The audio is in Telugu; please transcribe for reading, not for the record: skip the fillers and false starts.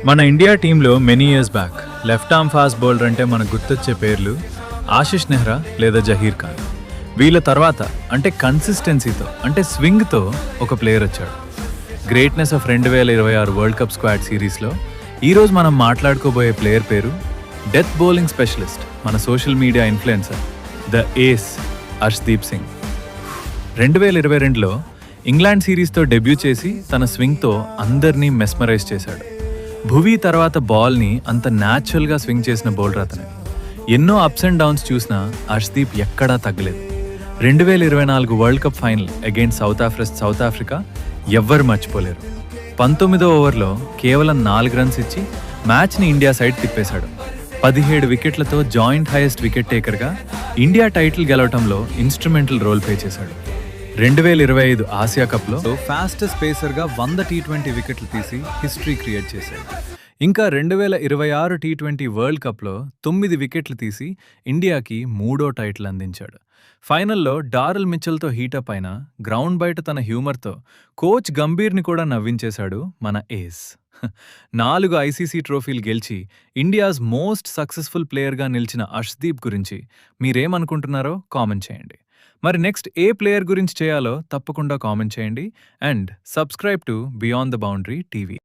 మన ఇండియా టీంలో many years back left arm fast bowler అంటే మనకు గుర్తొచ్చే పేర్లు ఆశిష్ నెహ్రా లేదా జహీర్ ఖాన్. వీళ్ళ తర్వాత అంటే కన్సిస్టెన్సీతో అంటే స్వింగ్తో ఒక ప్లేయర్ వచ్చాడు. Greatness of 2026 world cup squad సిరీస్లో ఈరోజు మనం మాట్లాడుకోబోయే ప్లేయర్ పేరు డెత్ బౌలింగ్ స్పెషలిస్ట్, మన social media influencer, the ace Arshdeep Singh. 2022లో ఇంగ్లాండ్ సిరీస్తో డెబ్యూ చేసి తన స్వింగ్తో అందరినీ మెస్మరైజ్ చేశాడు. భువీ తర్వాత బాల్ని అంత న్యాచురల్గా స్వింగ్ చేసిన బౌలర్ అతనే. ఎన్నో అప్స్ అండ్ డౌన్స్ చూసినా అర్ష్దీప్ ఎక్కడా తగ్గలేదు. 2024 world cup final against south Africa ఎవ్వరు మర్చిపోలేరు. 19వ ఓవర్లో కేవలం 4 రన్స్ ఇచ్చి మ్యాచ్ని ఇండియా సైడ్ తిప్పేశాడు. 17 వికెట్లతో జాయింట్ హైయెస్ట్ వికెట్ టేకర్గా ఇండియా టైటిల్ గెలవటంలో ఇన్స్ట్రుమెంటల్ రోల్ ప్లే చేశాడు. 2025 ఆసియా కప్లో ఫాస్టెస్ట్ పేసర్గా 100 T20 వికెట్లు తీసి హిస్టరీ క్రియేట్ చేశాడు. ఇంకా 2026 T20 వరల్డ్ కప్లో 9 వికెట్లు తీసి ఇండియాకి 3వ టైటిల్ అందించాడు. ఫైనల్లో డారెల్ మిచెల్తో హీటప్ అయిన గ్రౌండ్ బయట తన హ్యూమర్తో కోచ్ గంభీర్ని కూడా నవ్వించేశాడు మన ఏస్. 4 ఐసీసీ ట్రోఫీలు గెలిచి ఇండియాస్ మోస్ట్ సక్సెస్ఫుల్ ప్లేయర్గా నిలిచిన అర్ష్దీప్ గురించి మీరేమనుకుంటున్నారో కామెంట్ చేయండి. మరి నెక్స్ట్ ఏ ప్లేయర్ గురించి చేయాలో తప్పకుండా కామెంట్ చేయండి. And subscribe to beyond the boundary TV.